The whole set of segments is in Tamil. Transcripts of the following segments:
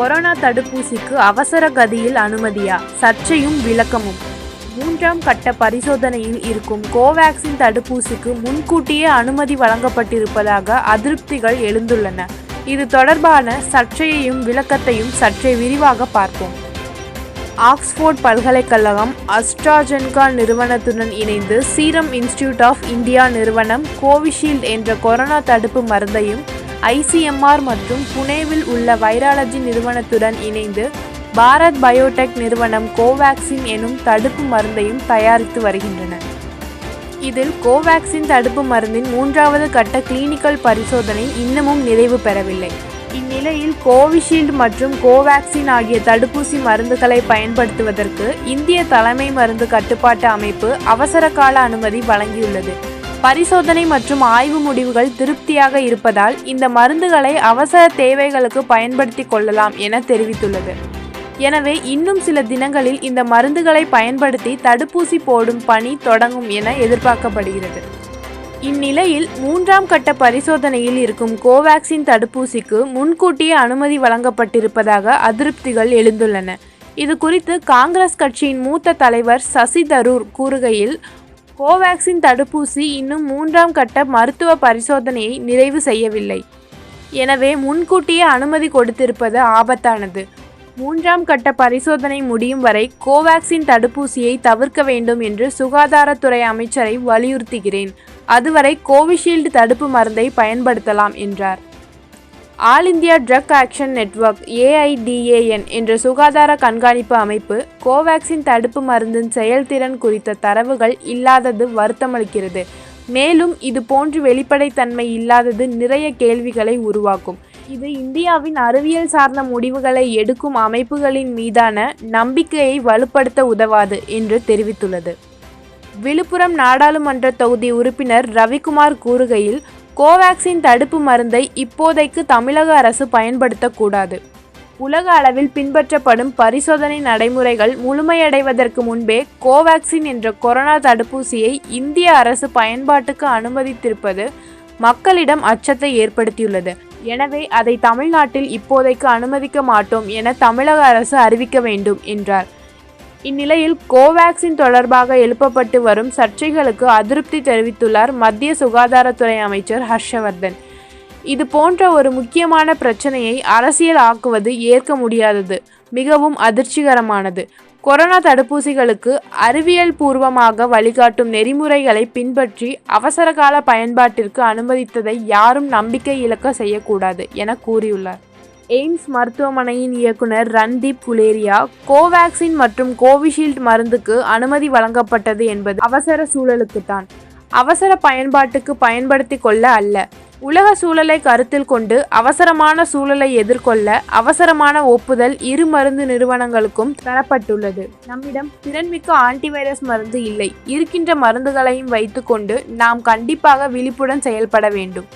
கொரோனா தடுப்பூசிக்கு அவசர கதியில் அனுமதியா? சர்ச்சையும் விளக்கமும். 3ஆம் கட்ட பரிசோதனையில் இருக்கும் கோவேக்சின் தடுப்பூசிக்கு முன்கூட்டியே அனுமதி வழங்கப்பட்டிருப்பதாக அதிருப்திகள் எழுந்துள்ளன. இது தொடர்பான சர்ச்சையையும் விளக்கத்தையும் சற்றே விரிவாக பார்ப்போம். ஆக்ஸ்போர்ட் பல்கலைக்கழகம் அஸ்ட்ராஜென்கா நிறுவனத்துடன் இணைந்து சீரம் இன்ஸ்டிடியூட் ஆஃப் இந்தியா நிறுவனம் கோவிஷீல்டு என்ற கொரோனா தடுப்பு மருந்தையும், ICMR மற்றும் புனேவில் உள்ள வைராலஜி நிறுவனத்துடன் இணைந்து பாரத் பயோடெக் நிறுவனம் கோவாக்சின் எனும் தடுப்பு மருந்தையும் தயாரித்து வருகின்றன. இதில் கோவாக்சின் தடுப்பு மருந்தின் 3வது கட்ட கிளினிக்கல் பரிசோதனை இன்னமும் நிறைவு பெறவில்லை. இந்நிலையில் கோவிஷீல்டு மற்றும் கோவாக்சின் ஆகிய தடுப்பூசி மருந்துகளை பயன்படுத்துவதற்கு இந்திய தலைமை மருந்து கட்டுப்பாட்டு அமைப்பு அவசர கால அனுமதி வழங்கியுள்ளது. பரிசோதனை மற்றும் ஆய்வு முடிவுகள் திருப்தியாக இருப்பதால் இந்த மருந்துகளை அவசர தேவைகளுக்கு பயன்படுத்தி கொள்ளலாம் என தெரிவித்துள்ளது. எனவே இன்னும் சில தினங்களில் இந்த மருந்துகளை பயன்படுத்தி தடுப்பூசி போடும் பணி தொடங்கும் என எதிர்பார்க்கப்படுகிறது. இந்நிலையில் 3ஆம் கட்ட பரிசோதனையில் இருக்கும் கோவாக்சின் தடுப்பூசிக்கு முன்கூட்டியே அனுமதி வழங்கப்பட்டிருப்பதாக அதிருப்திகள் எழுந்துள்ளன. இது குறித்து காங்கிரஸ் கட்சியின் மூத்த தலைவர் சசி தரூர் கூறுகையில், கோவாக்சின் தடுப்பூசி இன்னும் 3ஆம் கட்ட மருத்துவ பரிசோதனையை நிறைவு செய்யவில்லை. எனவே முன்கூட்டியே அனுமதி கொடுத்திருப்பது ஆபத்தானது. 3ஆம் கட்ட பரிசோதனை முடியும் வரை கோவாக்சின் தடுப்பூசியை தவிர்க்க வேண்டும் என்று சுகாதாரத்துறை அமைச்சரை வலியுறுத்துகிறேன். அதுவரை கோவிஷீல்டு தடுப்பு மருந்தை பயன்படுத்தலாம் என்றார். All India drug action network AIDAN என்ற சுகாதார கண்காணிப்பு அமைப்பு கோவாக்சின் தடுப்பு மருந்தின் செயல்திறன் குறித்த தரவுகள் இல்லாதது வருத்தமளிக்கிறது. மேலும் இது போன்று வெளிப்படைத்தன்மை இல்லாதது நிறைய கேள்விகளை உருவாக்கும். இது இந்தியாவின் அறிவியல் சார்ந்த முடிவுகளை எடுக்கும் அமைப்புகளின் மீதான நம்பிக்கையை வலுப்படுத்த உதவாது என்று தெரிவித்துள்ளது. விழுப்புரம் நாடாளுமன்ற தொகுதி உறுப்பினர் ரவிக்குமார் கூறுகையில், கோவாக்சின் தடுப்பு மருந்தை இப்போதைக்கு தமிழக அரசு பயன்படுத்தக்கூடாது. உலக அளவில் பின்பற்றப்படும் பரிசோதனை நடைமுறைகள் முழுமையடைவதற்கு முன்பே கோவாக்சின் என்ற கொரோனா தடுப்பூசியை இந்திய அரசு பயன்பாட்டுக்கு அனுமதித்திருப்பது மக்களிடம் அச்சத்தை ஏற்படுத்தியுள்ளது. எனவே அதை தமிழ்நாட்டில் இப்போதைக்கு அனுமதிக்க மாட்டோம் என தமிழக அரசு அறிவிக்க வேண்டும் என்றார். இந்நிலையில் கோவாக்சின் தொடர்பாக எழுப்பப்பட்டு வரும் சர்ச்சைகளுக்கு அதிருப்தி தெரிவித்துள்ளார் மத்திய சுகாதாரத்துறை அமைச்சர் ஹர்ஷவர்தன். இது போன்ற ஒரு முக்கியமான பிரச்சனையை அரசியல் ஆக்குவது ஏற்க முடியாதது, மிகவும் அதிர்ச்சிகரமானது. கொரோனா தடுப்பூசிகளுக்கு அறிவியல் பூர்வமாக வழிகாட்டும் நெறிமுறைகளை பின்பற்றி அவசரகால பயன்பாட்டிற்கு அனுமதித்ததை யாரும் நம்பிக்கை இழக்க செய்யக்கூடாது என கூறியுள்ளார். எய்ம்ஸ் மருத்துவமனையின் இயக்குனர் ரன்தீப் குலேரியா, கோவாக்சின் மற்றும் கோவிஷீல்டு மருந்துக்கு அனுமதி வழங்கப்பட்டது என்பது அவசர சூழலுக்குத்தான், அவசர பயன்பாட்டுக்கு பயன்படுத்தி கொள்ள அல்ல. உலக சூழலை கருத்தில் கொண்டு அவசரமான சூழலை எதிர்கொள்ள அவசரமான ஒப்புதல் இரு மருந்து நிறுவனங்களுக்கும் தரப்பட்டுள்ளது. நம்மிடம் திறன்மிக்க ஆன்டிவைரஸ் மருந்து இல்லை. இருக்கின்ற மருந்துகளையும் வைத்துக்கொண்டு நாம் கண்டிப்பாக விழிப்புடன் செயல்பட வேண்டும்.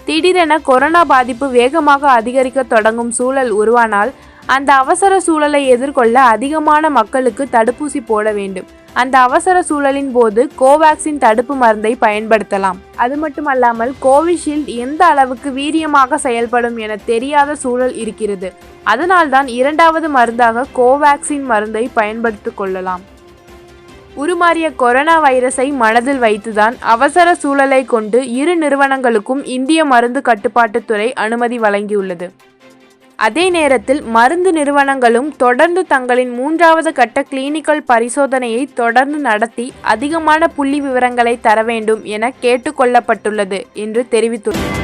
திடீரென கொரோனா பாதிப்பு வேகமாக அதிகரிக்க தொடங்கும் சூழல் உருவானால் அந்த அவசர சூழலை எதிர்கொள்ள அதிகமான மக்களுக்கு தடுப்பூசி போட வேண்டும். அந்த அவசர சூழலின் போது கோவாக்சின் தடுப்பு மருந்தை பயன்படுத்தலாம். அது மட்டுமல்லாமல் கோவிஷீல்டு எந்த அளவுக்கு வீரியமாக செயல்படும் என தெரியாத சூழல் இருக்கிறது. அதனால்தான் 2வது மருந்தாக கோவாக்சின் மருந்தை பயன்படுத்திக் கொள்ளலாம். உருமாறிய கொரோனா வைரஸை மனதில் வைத்துதான் அவசர சூழலை கொண்டு இரு நிறுவனங்களுக்கும் இந்திய மருந்து கட்டுப்பாட்டுத்துறை அனுமதி வழங்கியுள்ளது. அதே நேரத்தில் மருந்து நிறுவனங்களும் தொடர்ந்து தங்களின் 3வது கட்ட கிளினிக்கல் பரிசோதனையை தொடர்ந்து நடத்தி அதிகமான புள்ளி விவரங்களை தர வேண்டும் என கேட்டுக்கொள்ளப்பட்டுள்ளது என்று தெரிவித்துள்ளது.